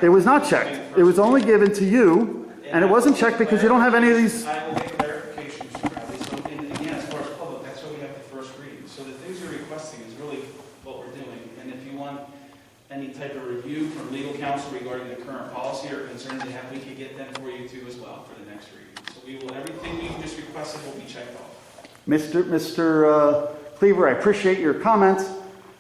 It was not checked. It was only given to you, and it wasn't checked because you don't have any of these. I will get clarification, Mr. Bradley. So, and again, as far as public, that's why we have the first reading. So the things you're requesting is really what we're doing. And if you want any type of review from legal counsel regarding the current policy or concerns they have, we could get them for you too as well for the next reading. So we will, everything we just requested will be checked off. Mr. Cleaver, I appreciate your comments.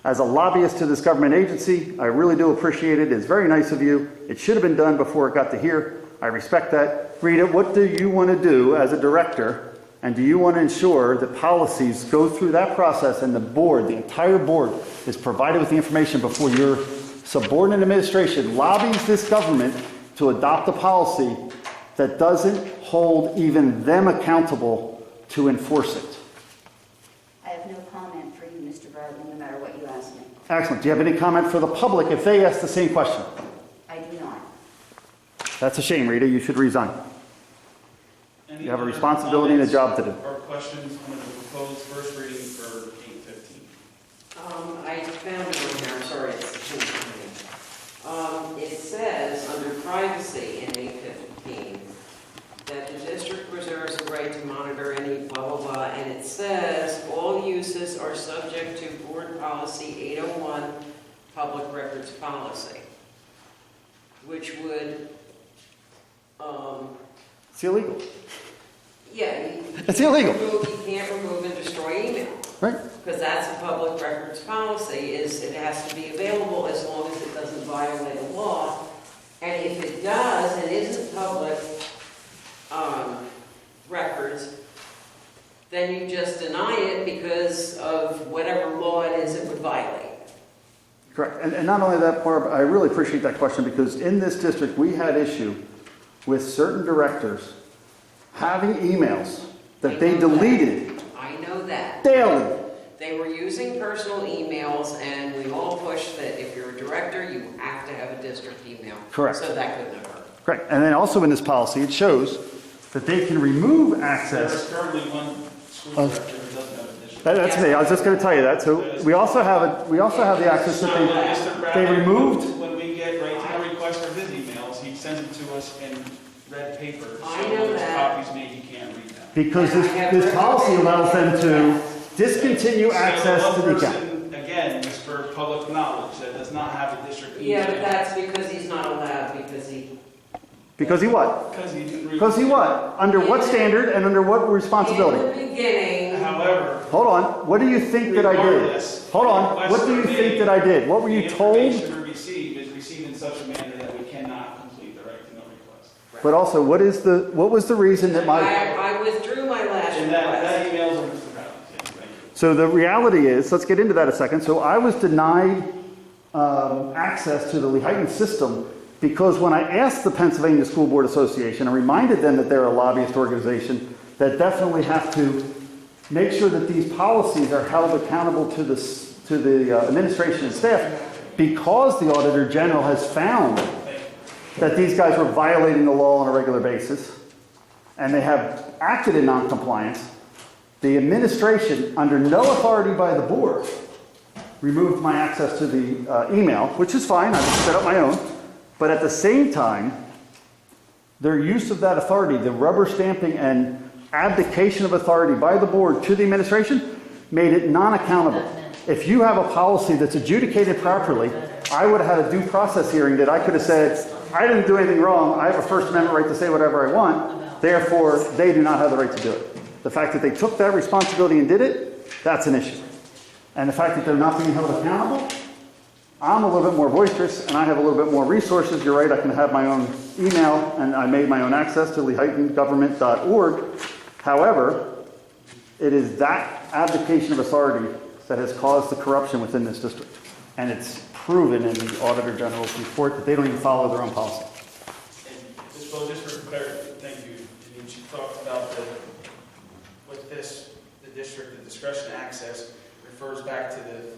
As a lobbyist to this government agency, I really do appreciate it. It's very nice of you. It should have been done before it got to here. I respect that. Rita, what do you want to do as a director? And do you want to ensure that policies go through that process and the board, the entire board, is provided with the information before your subordinate administration lobbies this government to adopt a policy that doesn't hold even them accountable to enforce it? I have no comment for you, Mr. Bradley, no matter what you ask me. Excellent. Do you have any comment for the public if they ask the same question? I do not. That's a shame, Rita. You should resign. Any You have a other responsibility and a job to do. Or questions on the proposed first reading for 8:15? I found it on here, I'm sorry, it's it says under privacy in 8:15 that the district reserves the right to monitor any blah blah blah, and it says all uses are subject to board policy 801 public records policy, which would It's illegal. yeah, It's illegal. You can't remove and destroy email. Right? Because that's a public records policy, is it has to be available as long as it doesn't violate the law. And if it does and isn't public records, then you just deny it because of whatever law it is it would violate. Correct. And not only that, Barb, I really appreciate that question because in this district we had issue with certain directors having emails that they deleted I know that. daily. They were using personal emails, and we all pushed that if you're a director, you have to have a district email. Correct. So that couldn't have worked. Correct. And then also in this policy, it shows that they can remove There access. is currently one school director who doesn't have a district. That's me. I was just going to tell you that. So we also have the access So, that Mr. they Bradley, removed. when we get right to the request for his emails, he sends them to us in red paper. I So know when there's that. copies made, you can't read them. Because this policy allows them to discontinue access to the So account. one person, again, is for public knowledge, that does not have a district email. Yeah, but that's because he's not allowed, because he... Because he what? Because he didn't read. Because he what? Under what standard and under what responsibility? In the beginning, However, Hold on. What do you think that I did? regardless, Hold on. What do you think that I did? What were you the told? information we receive is received in such a manner that we cannot complete the right to know request. But also, what was the reason that my... I withdrew my last And that request. emails are Mr. Brown. Yes, thank you. So the reality is, let's get into that a second. So I was denied access to the Lehighton system because when I asked the Pennsylvania School Board Association and reminded them that they're a lobbyist organization that definitely have to make sure that these policies are held accountable to the administration and staff, because the Auditor General has found that these guys were violating the law on a regular basis and they have acted in noncompliance, the administration, under no authority by the board, removed my access to the email, which is fine. I just set up my own. But at the same time, their use of that authority, the rubber stamping and abdication of authority by the board to the administration, made it non-accountable. If you have a policy that's adjudicated properly, I would have had a due process hearing that I could have said, I didn't do anything wrong. I have a First Amendment right to say whatever I want. Therefore, they do not have the right to do it. The fact that they took that responsibility and did it, that's an issue. And the fact that they're not being held accountable, I'm a little bit more boisterous and I have a little bit more resources. You're right, I can have my own email and I made my own access to lehightongovernment.org. However, it is that abdication of authority that has caused the corruption within this district. And it's proven in the Auditor General's report that they don't even follow their own policy. And just for clarity, thank you. Denise, you talked about with this, the district, the discretion access refers back to the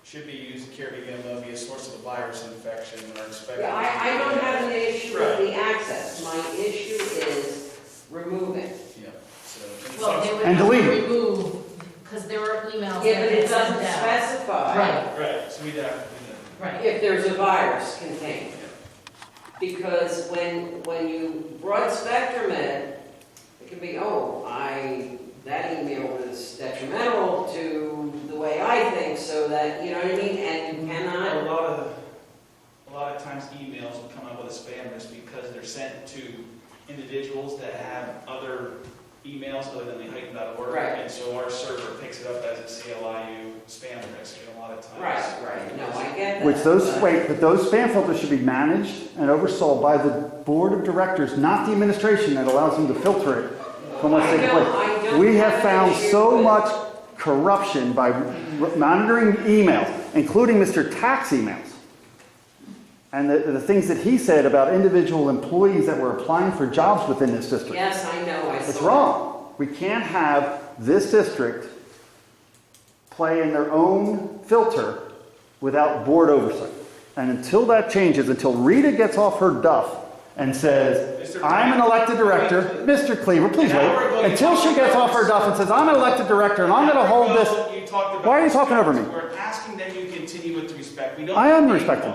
should be used to carry them be a source of a virus infection or expected. Yeah, I don't have an issue with the access. My issue is removing. Yeah. So, Well, they would And have to delete. remove, because there are emails Yeah, that but get it doesn't sent out. specify Right, right. So we'd have to do that. right. if there's a virus contained. Because when you broad spectrum it, it can be, that email was detrimental to the way I think, so that, you know what I mean? And you cannot. A lot of times emails will come up with a spam risk because they're sent to individuals that have other emails other than theheightened.org. Right. And so our server picks it up as a CLIU spam risk a lot of times. Right. No, I get that. But those spam filters should be managed and oversaw by the board of directors, not the administration that allows them to filter it from what's taking place. We have found so much corruption by monitoring emails, including Mr. Tax emails. And the things that he said about individual employees that were applying for jobs within this district. Yes, I know. It's wrong. We can't have this district play in their own filter without board oversight. And until that changes, until Rita gets off her duff and says, I'm an elected director, Mr. Cleaver, please wait, until she gets off her duff and says, I'm an elected director and I'm going to hold this. Why are you talking over me? We're asking that you continue with respect. I am respecting.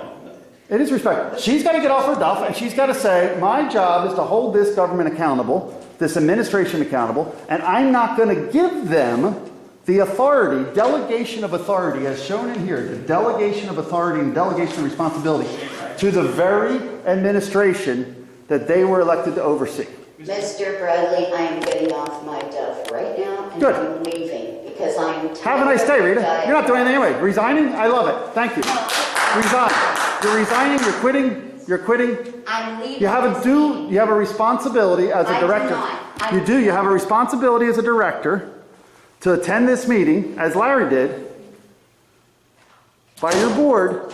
It is respect. She's got to get off her duff and she's got to say, my job is to hold this government accountable, this administration accountable, and I'm not going to give them the authority, delegation of authority, as shown in here, the delegation of authority and delegation of responsibility to the very administration that they were elected to oversee. Mr. Bradley, I am getting off my duff right now, and Good. I'm leaving because I'm tired. Have a nice day, Rita. of You're not doing anything anyway. Resigning? I love it. Thank you. Resign. You're resigning. You're quitting. You're quitting. I'm leaving. You have a responsibility as a I do director. not. You do. You have a responsibility as a director to attend this meeting, as Larry did, by your board.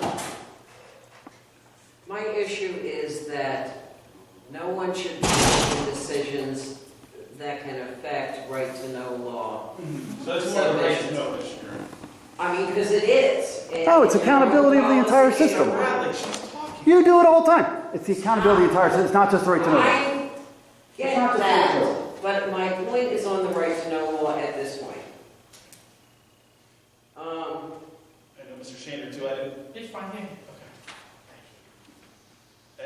My issue is that no one should be making decisions that can affect right to know law. So that's more of a right to know issue. I mean, because it is. Oh, it's accountability of the entire system. Bradley, she's talking. You do it all the time. It's the accountability of the entire system. It's not just the right to know. I get that, but my point is on the right to know law at this point. I know Mr. Shaner too. It's fine. Okay.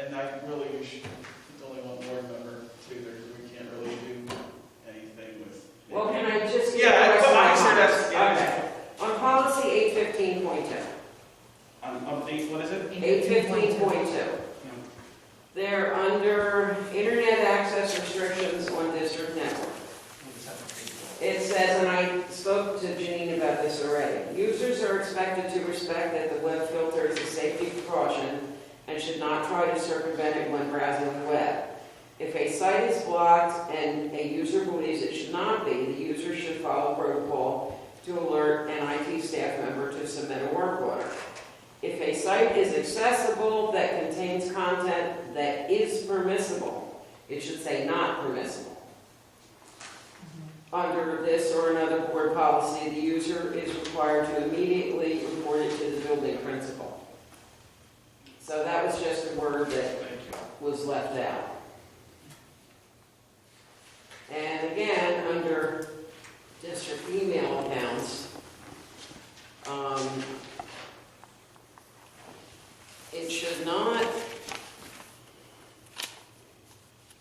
And I really wish it's only one board member too. We can't really do anything with. Well, can I just? Yeah, I said that's. Okay. On policy 815.2. On 8, what is it? 815.2. They're under internet access restrictions on district network. It says, and I spoke to Janine about this already, users are expected to respect that the web filter is a safety precaution and should not try to circumvent it when browsing the web. If a site is blocked and a user believes it should not be, the user should follow protocol to alert an IT staff member to submit a work order. If a site is accessible that contains content that is permissible, it should say not permissible. Under this or another board policy, the user is required to immediately report it to the building principal. So that was just a word that was left out. And again, under district email accounts, it should not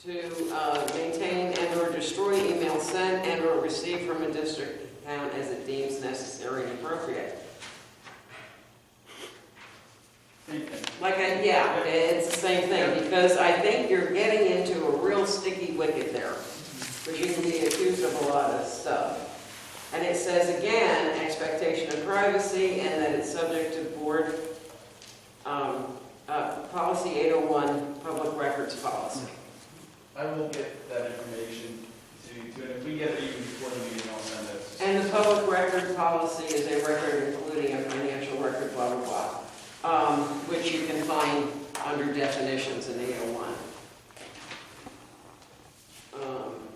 to maintain and or destroy email sent and or received from a district account as it deems necessary and appropriate. It's the same thing, because I think you're getting into a real sticky wicket there, because you can be accused of a lot of stuff. And it says again, expectation of privacy, and that it's subject to board policy 801, public records policy. I will get that information to you, and if we get it even before the meeting, I'll send it. And the public record policy is a record including a financial record, blah, blah, blah, which you can find under definitions in 801.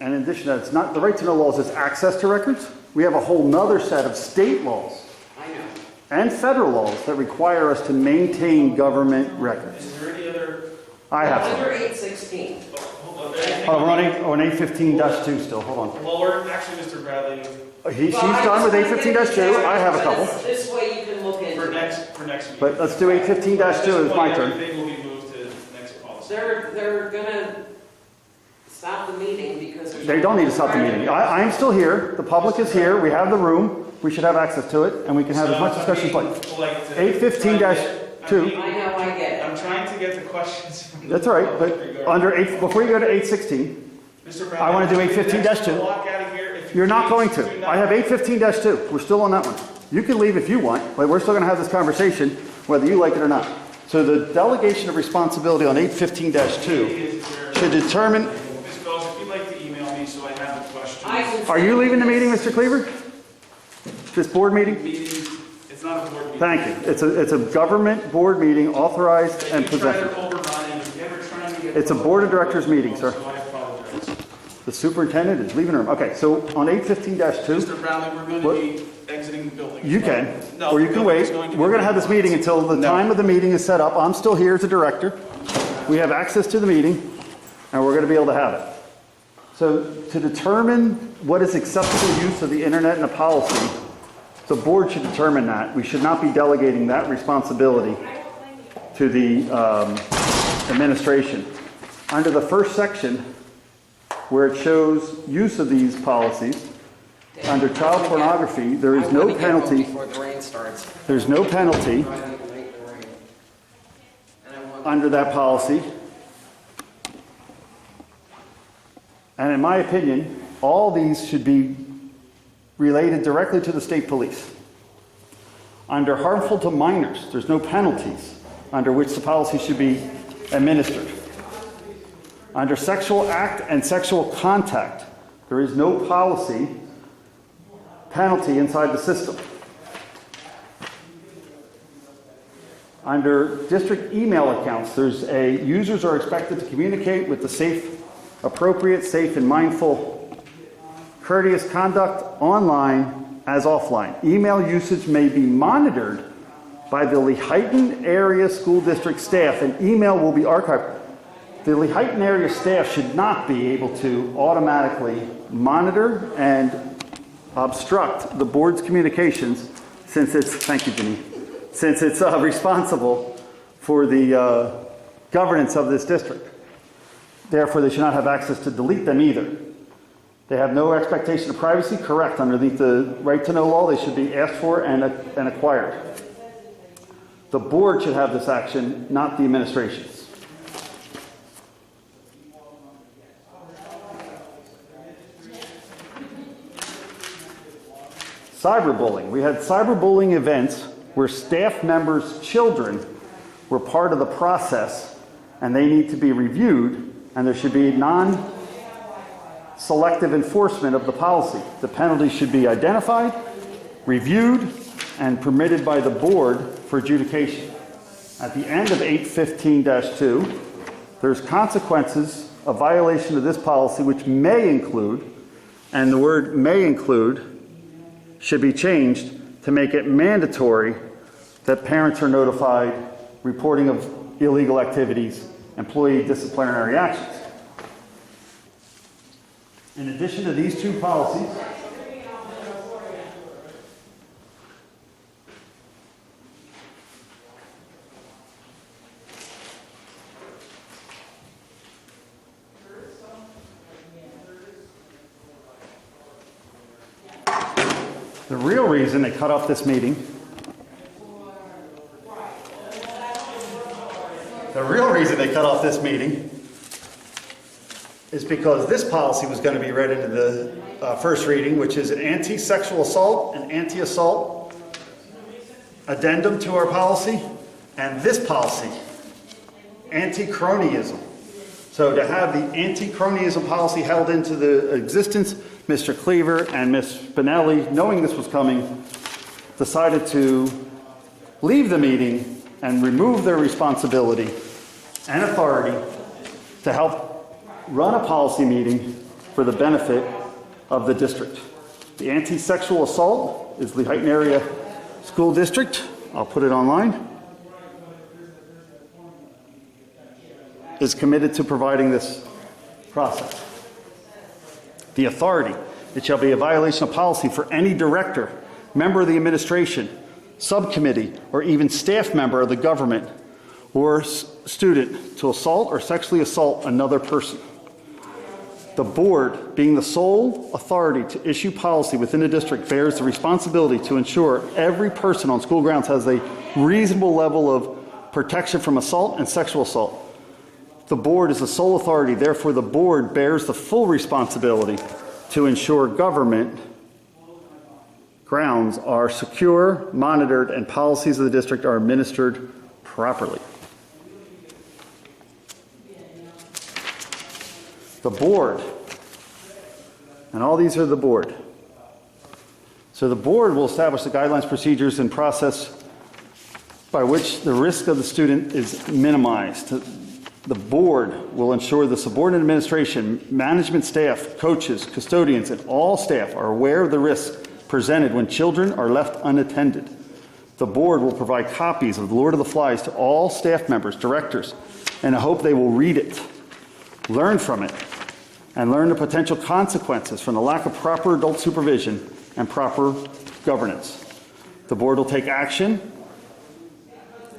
And in addition to that, it's not the right to know laws is access to records. We have a whole nother set of state laws I know. and federal laws that require us to maintain government records. Is there any other? I have Under some. 816. Hold on. Oh, we're on 815-2 still. Hold on. Well, we're actually, Mr. Bradley, She's done with 815-2. I have a couple. This way you can look into for it. next meeting. But let's do 815-2. It's my turn. Everything will be moved to the next policy. They're gonna stop the meeting because there's. They don't need to stop the meeting. I'm still here, the public is here, we have the room, we should have access to it, and we can have as much discussion as like. 8:15-2. I know, I get it. I'm trying to get the questions from. That's all right, but under 8, before you go to 8:16, Mr. Brown, I wanna do the next 8:15-2. walk out of here, if you you're not going please do to. not- I have 8:15-2, we're still on that one. You can leave if you want, but we're still gonna have this conversation, whether you like it or not. So the delegation of responsibility on 8:15-2 should determine, Ms. Bells, if you'd like to email me so I have the questions. I can are you leaving the meeting, Mr. Cleaver? This board meeting? Meeting, it's not a board meeting. Thank you. It's a government board meeting authorized and If you try possessed. to overrun and if you're ever trying to get. It's a board of directors meeting, sir. So I apologize. The superintendent is leaving the room. Okay, so on 8:15-2, Mr. Brownlee, we're going to What? be exiting the building. you can, No, or you the can building's wait. going to be We're going to have this meeting until the No. time of the meeting is set up. I'm still here as a director. We have access to the meeting, and we're going to be able to have it. So to determine what is acceptable use of the internet and the policy, the board should determine that. We should not be delegating that responsibility to the administration. Under the first section, where it shows use of these policies, under child pornography, there is no penalty. Before the rain starts. There's no penalty Driving late in the rain. And I want. under that policy. And in my opinion, all these should be related directly to the state police. Under harmful to minors, there's no penalties under which the policy should be administered. Under sexual act and sexual contact, there is no policy penalty inside the system. Under district email accounts, users are expected to communicate with the appropriate, safe, and mindful, courteous conduct online as offline. Email usage may be monitored by the Lehighton Area School District staff, and email will be archived. The Lehighton area staff should not be able to automatically monitor and obstruct the board's communications since it's, thank you, Jenny, since it's responsible for the governance of this district. Therefore, they should not have access to delete them either. They have no expectation of privacy, correct. Underneath the right to know law, they should be asked for and acquired. The board should have this action, not the administration. Cyberbullying. We had cyberbullying events where staff members' children were part of the process and they need to be reviewed, and there should be non-selective enforcement of the policy. The penalty should be identified, reviewed, and permitted by the board for adjudication. At the end of 8:15-2, there's consequences of violation of this policy which may include, and the word may include should be changed to make it mandatory that parents are notified, reporting of illegal activities, employee disciplinary actions. In addition to these two policies, the real reason they cut off this meeting, is because this policy was going to be read into the first reading, which is an anti-sexual assault and anti-assault addendum to our policy, and this policy, Anti-Cronyism. So to have the Anti-Cronyism policy held into the existence, Mr. Cleaver and Ms. Spinelli, knowing this was coming, decided to leave the meeting and remove their responsibility and authority to help run a policy meeting for the benefit of the district. The anti-sexual assault is the Lehighton Area School District. I'll put it online. Is committed to providing this process. The authority, it shall be a violation of policy for any director, member of the administration, subcommittee, or even staff member of the government, or student to assault or sexually assault another person. The board, being the sole authority to issue policy within the district, bears the responsibility to ensure every person on school grounds has a reasonable level of protection from assault and sexual assault. The board is the sole authority, therefore the board bears the full responsibility to ensure government grounds are secure, monitored, and policies of the district are administered properly. The board, and all these are the board. So the board will establish the guidelines, procedures, and process by which the risk of the student is minimized. The board will ensure the subordinate administration, management staff, coaches, custodians, and all staff are aware of the risks presented when children are left unattended. The board will provide copies of The Lord of the Flies to all staff members, directors, and I hope they will read it, learn from it, and learn the potential consequences from the lack of proper adult supervision and proper governance. The board will take action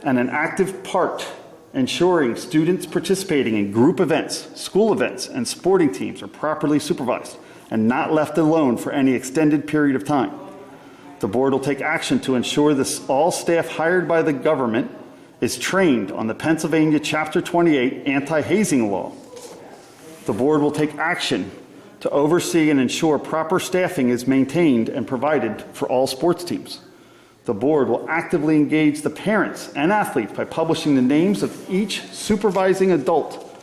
and an active part ensuring students participating in group events, school events, and sporting teams are properly supervised and not left alone for any extended period of time. The board will take action to ensure that all staff hired by the government is trained on the Pennsylvania Chapter 28 anti-hazing law. The board will take action to oversee and ensure proper staffing is maintained and provided for all sports teams. The board will actively engage the parents and athletes by publishing the names of each supervising adult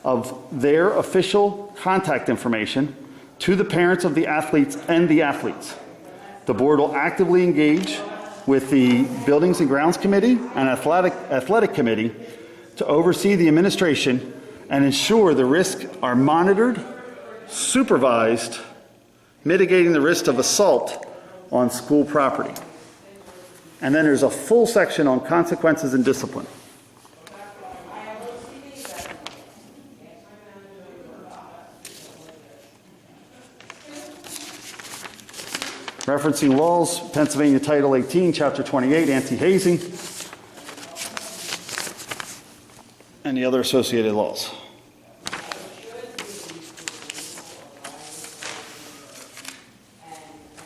of their official contact information to the parents of the athletes and the athletes. The board will actively engage with the Buildings and Grounds Committee and Athletic Committee to oversee the administration and ensure the risks are monitored, supervised, mitigating the risk of assault on school property. And then there's a full section on consequences and discipline. Referencing laws, Pennsylvania Title 18, Chapter 28, anti-hazing, and the other associated laws.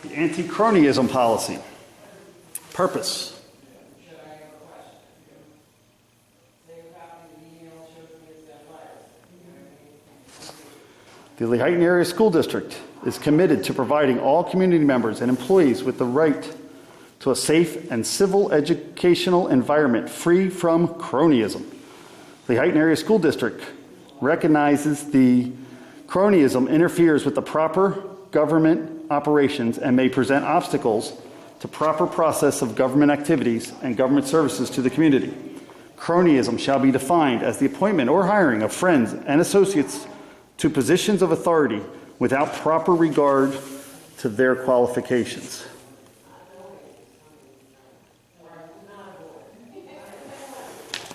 The Anti-Cronyism policy. Purpose. The Lehighton Area School District is committed to providing all community members and employees with the right to a safe and civil educational environment free from cronyism. The Lehighton Area School District recognizes the cronyism interferes with the proper government operations and may present obstacles to proper process of government activities and government services to the community. Cronyism shall be defined as the appointment or hiring of friends and associates to positions of authority without proper regard to their qualifications.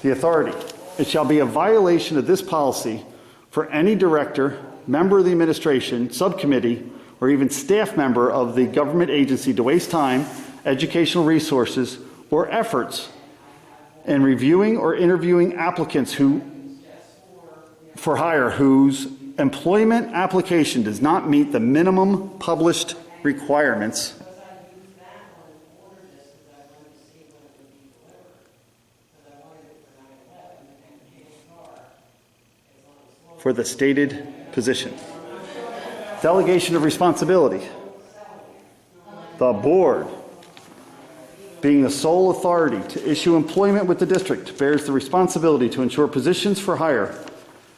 The authority. It shall be a violation of this policy for any director, member of the administration, subcommittee, or even staff member of the government agency to waste time, educational resources, or efforts in reviewing or interviewing applicants for hire whose employment application does not meet the minimum published requirements for the stated position. Delegation of responsibility. The board, being the sole authority to issue employment with the district, bears the responsibility to ensure positions for hire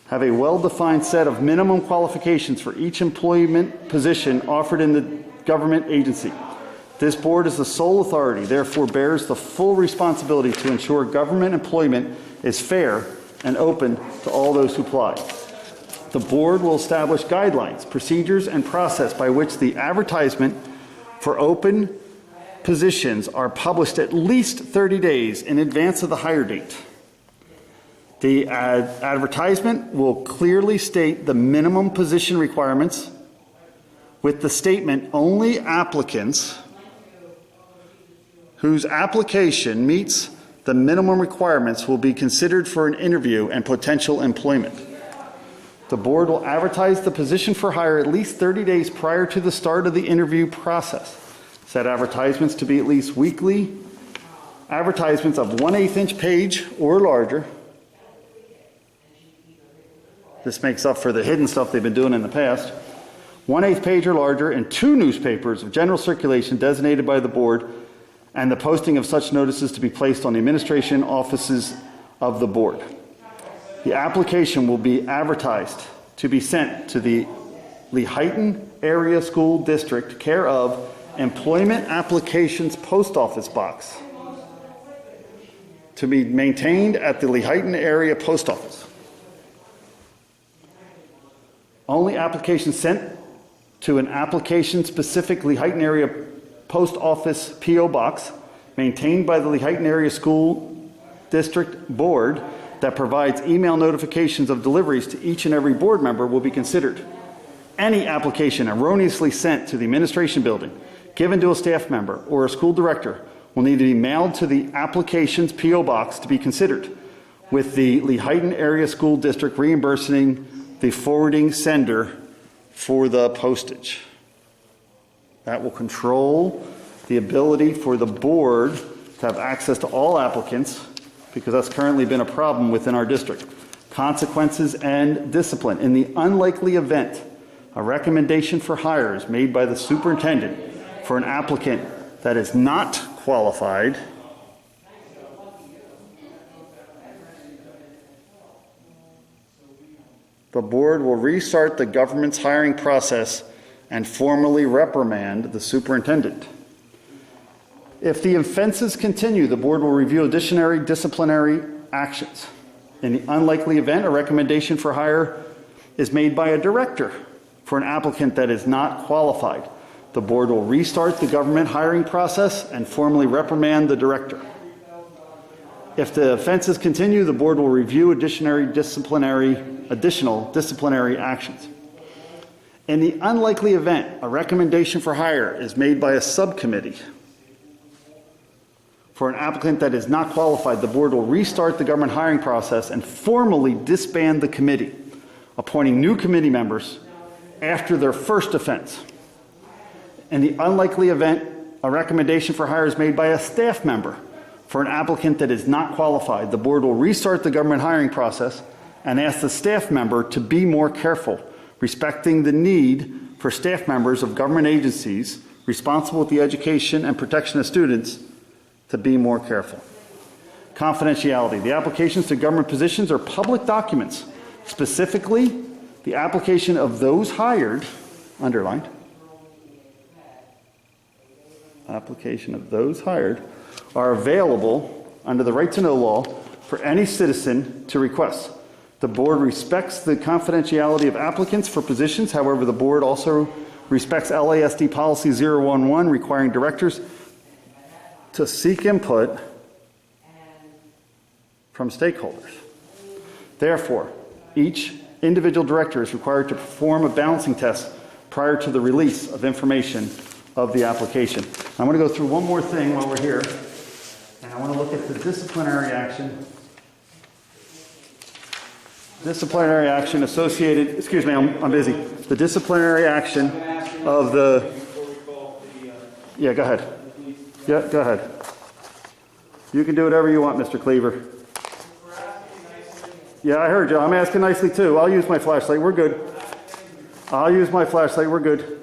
have a well-defined set of minimum qualifications for each employment position offered in the government agency. This board is the sole authority, therefore bears the full responsibility to ensure government employment is fair and open to all those who apply. The board will establish guidelines, procedures, and process by which the advertisement for open positions are published at least 30 days in advance of the hire date. The advertisement will clearly state the minimum position requirements with the statement only applicants whose application meets the minimum requirements will be considered for an interview and potential employment. The board will advertise the position for hire at least 30 days prior to the start of the interview process. Set advertisements to be at least weekly advertisements of 1/8 inch page or larger. This makes up for the hidden stuff they've been doing in the past. 1/8 page or larger in 2 newspapers of general circulation designated by the board, and the posting of such notices to be placed on the administration offices of the board. The application will be advertised to be sent to the Lehighton Area School District, care of Employment Applications Post Office Box, to be maintained at the Lehighton Area Post Office. Only applications sent to an application-specific Lehighton Area Post Office P.O. Box maintained by the Lehighton Area School District Board that provides email notifications of deliveries to each and every board member will be considered. Any application erroneously sent to the administration building, given to a staff member or a school director, will need to be mailed to the application's P.O. Box to be considered, with the Lehighton Area School District reimbursing the forwarding sender for the postage. That will control the ability for the board to have access to all applicants, because that's currently been a problem within our district. Consequences and discipline. In the unlikely event a recommendation for hire is made by the superintendent for an applicant that is not qualified, the board will restart the government's hiring process and formally reprimand the superintendent. If the offenses continue, the board will review additional disciplinary actions. In the unlikely event a recommendation for hire is made by a director for an applicant that is not qualified, the board will restart the government hiring process and formally reprimand the director. If the offenses continue, the board will review additional disciplinary actions. In the unlikely event a recommendation for hire is made by a subcommittee for an applicant that is not qualified, the board will restart the government hiring process and formally disband the committee, appointing new committee members after their first offense. In the unlikely event a recommendation for hire is made by a staff member for an applicant that is not qualified, the board will restart the government hiring process and ask the staff member to be more careful, respecting the need for staff members of government agencies responsible with the education and protection of students to be more careful. Confidentiality. The applications to government positions are public documents. Specifically, the application of those hired, underlined, application of those hired, are available under the Right to Know law for any citizen to request. The board respects the confidentiality of applicants for positions. However, the board also respects LASD policy 011 requiring directors to seek input from stakeholders. Therefore, each individual director is required to perform a balancing test prior to the release of information of the application. I'm going to go through one more thing while we're here, and I want to look at the disciplinary action. Disciplinary action associated, excuse me, I'm busy. The disciplinary action of the, yeah, go ahead. Yeah, go ahead. You can do whatever you want, Mr. Cleaver. Yeah, I heard you. I'm asking nicely too. I'll use my flashlight. We're good. I'll use my flashlight. We're good.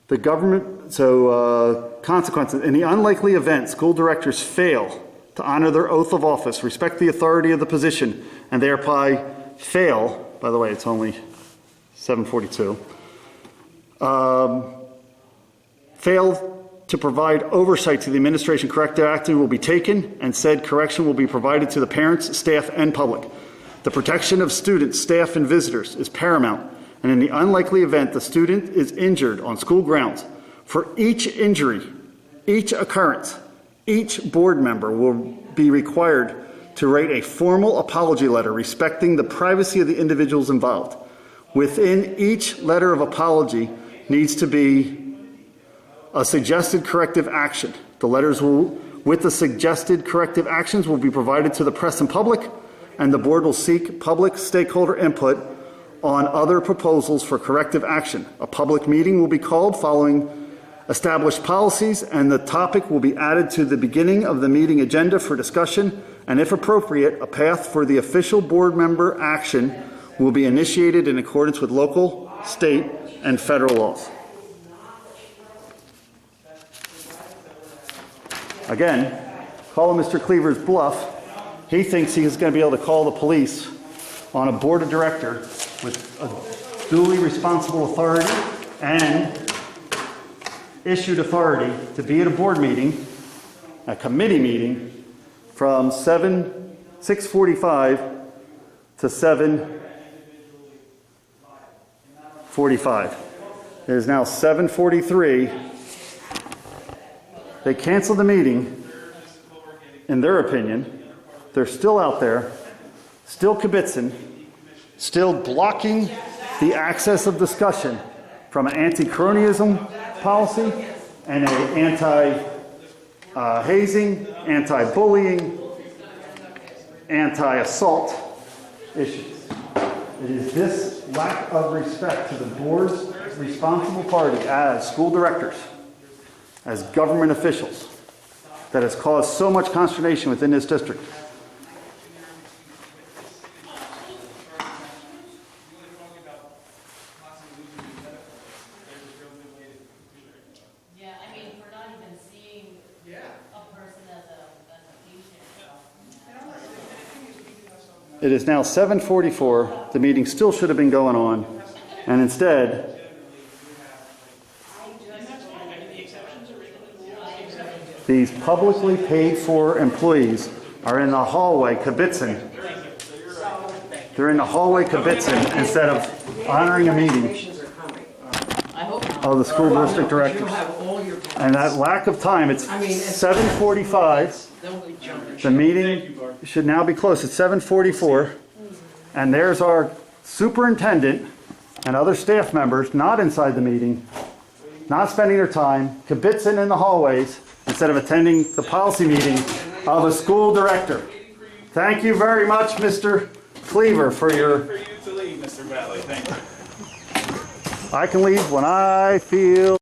The government, consequences. In the unlikely event school directors fail to honor their oath of office, respect the authority of the position, and thereby fail, by the way, it's only 7:42, fail to provide oversight to the administration, corrective action will be taken, and said correction will be provided to the parents, staff, and public. The protection of students, staff, and visitors is paramount, and in the unlikely event the student is injured on school grounds, for each injury, each occurrence, each board member will be required to write a formal apology letter respecting the privacy of the individuals involved. Within each letter of apology needs to be a suggested corrective action. The letters with the suggested corrective actions will be provided to the press and public, and the board will seek public stakeholder input on other proposals for corrective action. A public meeting will be called following established policies, and the topic will be added to the beginning of the meeting agenda for discussion, and if appropriate, a path for the official board member action will be initiated in accordance with local, state, and federal laws. Again, calling Mr. Cleaver's bluff, he thinks he is going to be able to call the police on a board of director with a duly responsible authority and issued authority to be at a board meeting, a committee meeting, from 6:45 to 7:45. It is now 7:43. They canceled the meeting, in their opinion. They're still out there, still kibitzing, still blocking the access of discussion from an anti-cronyism policy and an anti-hazing, anti-bullying, anti-assault issues. It is this lack of respect to the board's responsible party as school directors, as government officials, that has caused so much consternation within this district. Yeah, I mean, we're not even seeing a person as a patient. It is now 7:44. The meeting still should have been going on, and instead, these publicly paid for employees are in the hallway kibitzing. They're in the hallway kibitzing instead of honoring a meeting I hope not. of the school district You'll directors. have all your. And that lack of time, it's I mean, it's- 7:45. They'll be jumping. The meeting should now be closed. It's 7:44. And there's our superintendent and other staff members not inside the meeting, not spending their time, kibitzing in the hallways instead of attending the policy meeting of a school director. Thank you very much, Mr. Cleaver, for your... For you to leave, Mr. Bradley, thank you. I can leave when I feel...